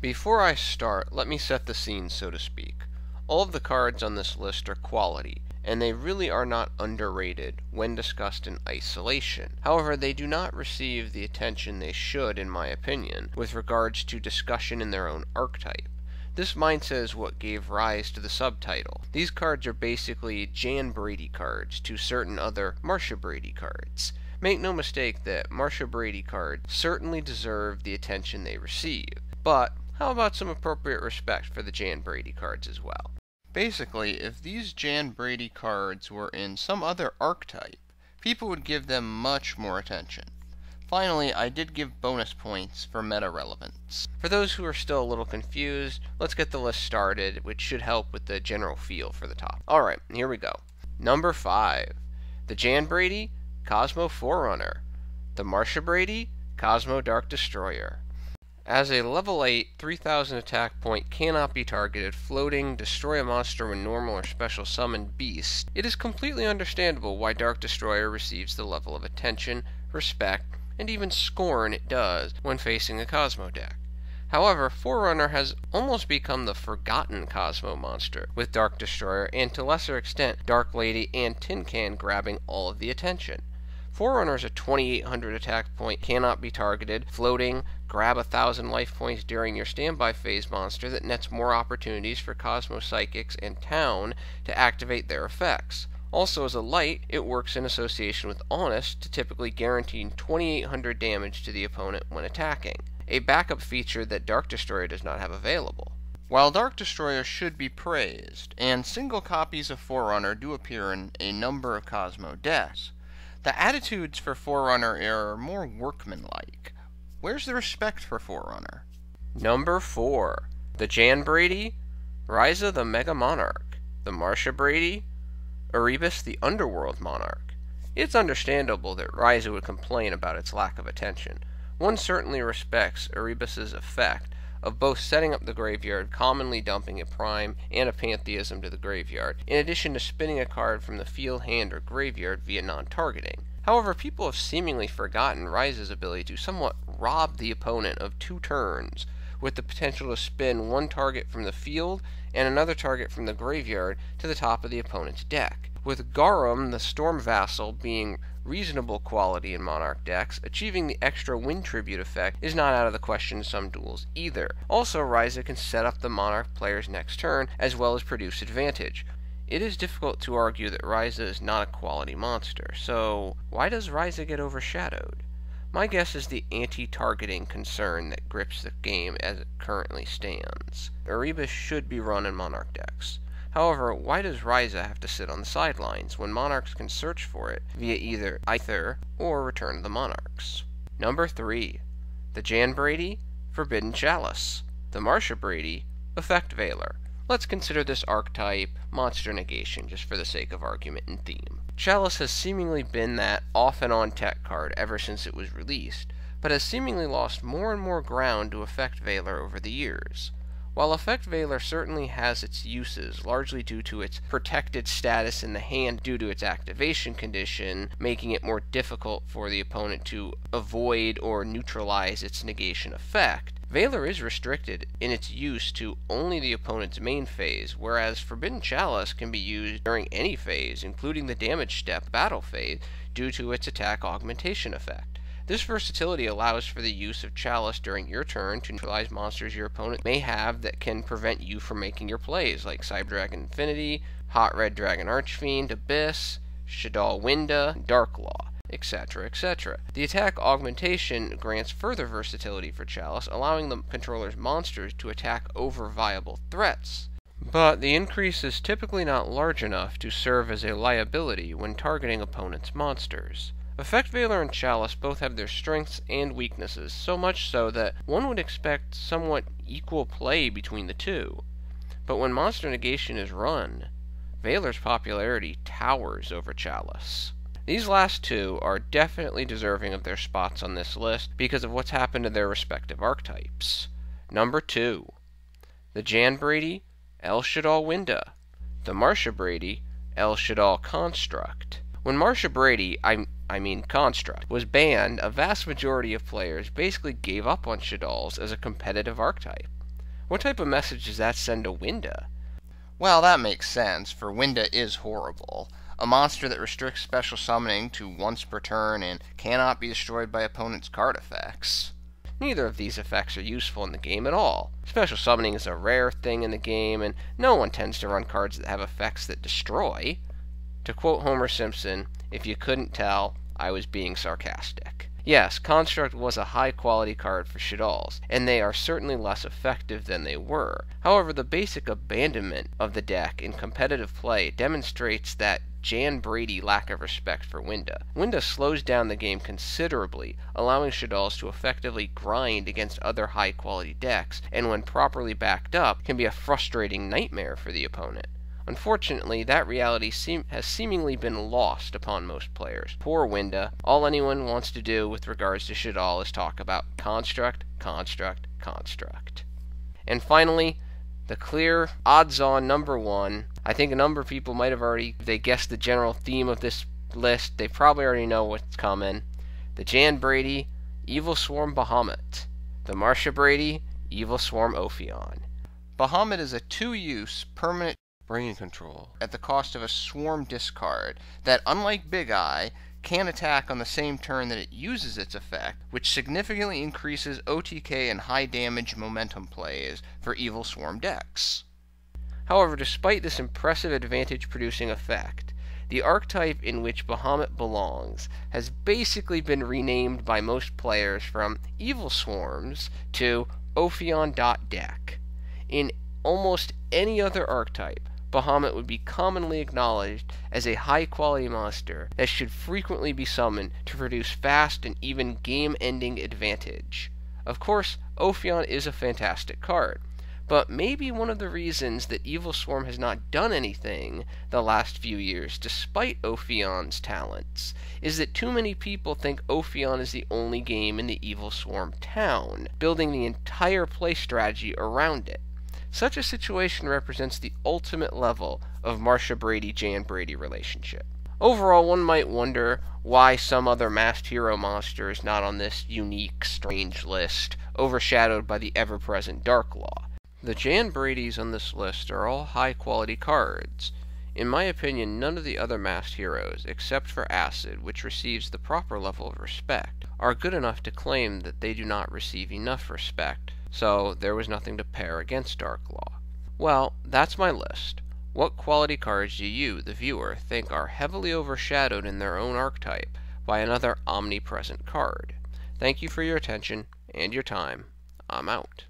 Before I start, let me set the scene, so to speak. All of the cards on this list are quality, and they really are not underrated when discussed in isolation. However, they do not receive the attention they should, in my opinion, with regards to discussion in their own archetype. This mindset is what gave rise to the subtitle. These cards are basically Jan Brady cards to certain other Marcia Brady cards. Make no mistake that Marcia Brady cards certainly deserve the attention they receive, but how about some appropriate respect for the Jan Brady cards as well? Basically, if these Jan Brady cards were in some other archetype, people would give them much more attention. Finally, I did give bonus points for meta relevance. For those who are still a little confused, let's get the list started, which should help with the general feel for the top. Alright, here we go. Number 5. The Jan Brady, Cosmo Forerunner. The Marcia Brady, Cosmo Dark Destroyer. As a level 8, 3000 attack point cannot be targeted, floating, destroy a monster when normal or special summoned beast, it is completely understandable why Dark Destroyer receives the level of attention, respect, and even scorn it does when facing a Cosmo deck. However, Forerunner has almost become the forgotten Cosmo monster, with Dark Destroyer and to lesser extent Dark Lady and Tin Can grabbing all of the attention. Forerunner is a 2800 attack point, cannot be targeted, floating, grab 1000 life points during your standby phase monster that nets more opportunities for Cosmo Psychics and Town to activate their effects. Also, as a light, it works in association with Honest to typically guaranteeing 2800 damage to the opponent when attacking, a backup feature that Dark Destroyer does not have available. While Dark Destroyer should be praised, and single copies of Forerunner do appear in a number of Cosmo decks, the attitudes for Forerunner are more workmanlike. Where's the respect for Forerunner? Number 4. The Jan Brady, Ryza the Mega Monarch. The Marcia Brady, Erebus the Underworld Monarch. It's understandable that Ryza would complain about its lack of attention. One certainly respects Erebus's effect of both setting up the graveyard, commonly dumping a prime and a pantheism to the graveyard, in addition to spinning a card from the field, hand, or graveyard via non-targeting. However, people have seemingly forgotten Ryza's ability to somewhat rob the opponent of 2 turns, with the potential to spin one target from the field and another target from the graveyard to the top of the opponent's deck. With Garum, the Storm Vassal, being reasonable quality in Monarch decks, achieving the extra Wind Tribute effect is not out of the question in some duels either. Also, Ryza can set up the Monarch player's next turn, as well as produce advantage. It is difficult to argue that Ryza is not a quality monster, so why does Ryza get overshadowed? My guess is the anti-targeting concern that grips the game as it currently stands. Erebus should be run in Monarch decks. However, why does Ryza have to sit on the sidelines when Monarchs can search for it via either Aether or Return of the Monarchs? Number 3. The Jan Brady, Forbidden Chalice. The Marcia Brady, Effect Veiler. Let's consider this archetype monster negation just for the sake of argument and theme. Chalice has seemingly been that off-and-on tech card ever since it was released, but has seemingly lost more and more ground to Effect Veiler over the years. While Effect Veiler certainly has its uses, largely due to its protected status in the hand due to its activation condition, making it more difficult for the opponent to avoid or neutralize its negation effect, Veiler is restricted in its use to only the opponent's main phase, whereas Forbidden Chalice can be used during any phase, including the damage step battle phase, due to its attack augmentation effect. This versatility allows for the use of Chalice during your turn to neutralize monsters your opponent may have that can prevent you from making your plays, like Cyber Dragon Infinity, Hot Red Dragon Archfiend, Abyss, Shaddoll Winda, Darklaw, etc., etc. The attack augmentation grants further versatility for Chalice, allowing the controller's monsters to attack over viable threats. But the increase is typically not large enough to serve as a liability when targeting opponent's monsters. Effect Veiler and Chalice both have their strengths and weaknesses, so much so that one would expect somewhat equal play between the two. But when Monster Negation is run, Veiler's popularity towers over Chalice. These last two are definitely deserving of their spots on this list because of what's happened to their respective archetypes. Number 2. The Jan Brady, El Shaddoll Winda. The Marcia Brady, El Shaddoll Construct. When Marcia Brady, I mean Construct, was banned, a vast majority of players basically gave up on Shaddolls as a competitive archetype. What type of message does that send to Winda? Well, that makes sense, for Winda is horrible. A monster that restricts special summoning to once per turn and cannot be destroyed by opponent's card effects. Neither of these effects are useful in the game at all. Special summoning is a rare thing in the game, and no one tends to run cards that have effects that destroy. To quote Homer Simpson, if you couldn't tell, I was being sarcastic. Yes, Construct was a high-quality card for Shaddolls, and they are certainly less effective than they were. However, the basic abandonment of the deck in competitive play demonstrates that Jan Brady lack of respect for Winda. Winda slows down the game considerably, allowing Shaddolls to effectively grind against other high-quality decks, and when properly backed up, can be a frustrating nightmare for the opponent. Unfortunately, that reality has seemingly been lost upon most players. Poor Winda. All anyone wants to do with regards to Shaddol is talk about Construct, Construct, Construct. And finally, the clear odds-on number one. I think a number of people might have they guessed the general theme of this list. They probably already know what's coming. The Jan Brady, Evilswarm Bahamut. The Marcia Brady, Evilswarm Ophion. Bahamut is a 2-use permanent brain control at the cost of a swarm discard that, unlike Big Eye, can attack on the same turn that it uses its effect, which significantly increases OTK and high damage momentum plays for Evilswarm decks. However, despite this impressive advantage-producing effect, the archetype in which Bahamut belongs has basically been renamed by most players from Evilswarms to Ophion.deck. In almost any other archetype, Bahamut would be commonly acknowledged as a high-quality monster that should frequently be summoned to produce fast and even game-ending advantage. Of course, Ophion is a fantastic card, but maybe one of the reasons that Evilswarm has not done anything the last few years, despite Ophion's talents, is that too many people think Ophion is the only game in the Evilswarm town, building the entire play strategy around it. Such a situation represents the ultimate level of Marcia Brady-Jan Brady relationship. Overall, one might wonder why some other masked hero monster is not on this unique, strange list, overshadowed by the ever-present Dark Law. The Jan Bradys on this list are all high-quality cards. In my opinion, none of the other masked heroes, except for Acid, which receives the proper level of respect, are good enough to claim that they do not receive enough respect, so there was nothing to pair against Dark Law. Well, that's my list. What quality cards do you, the viewer, think are heavily overshadowed in their own archetype by another omnipresent card? Thank you for your attention and your time. I'm out.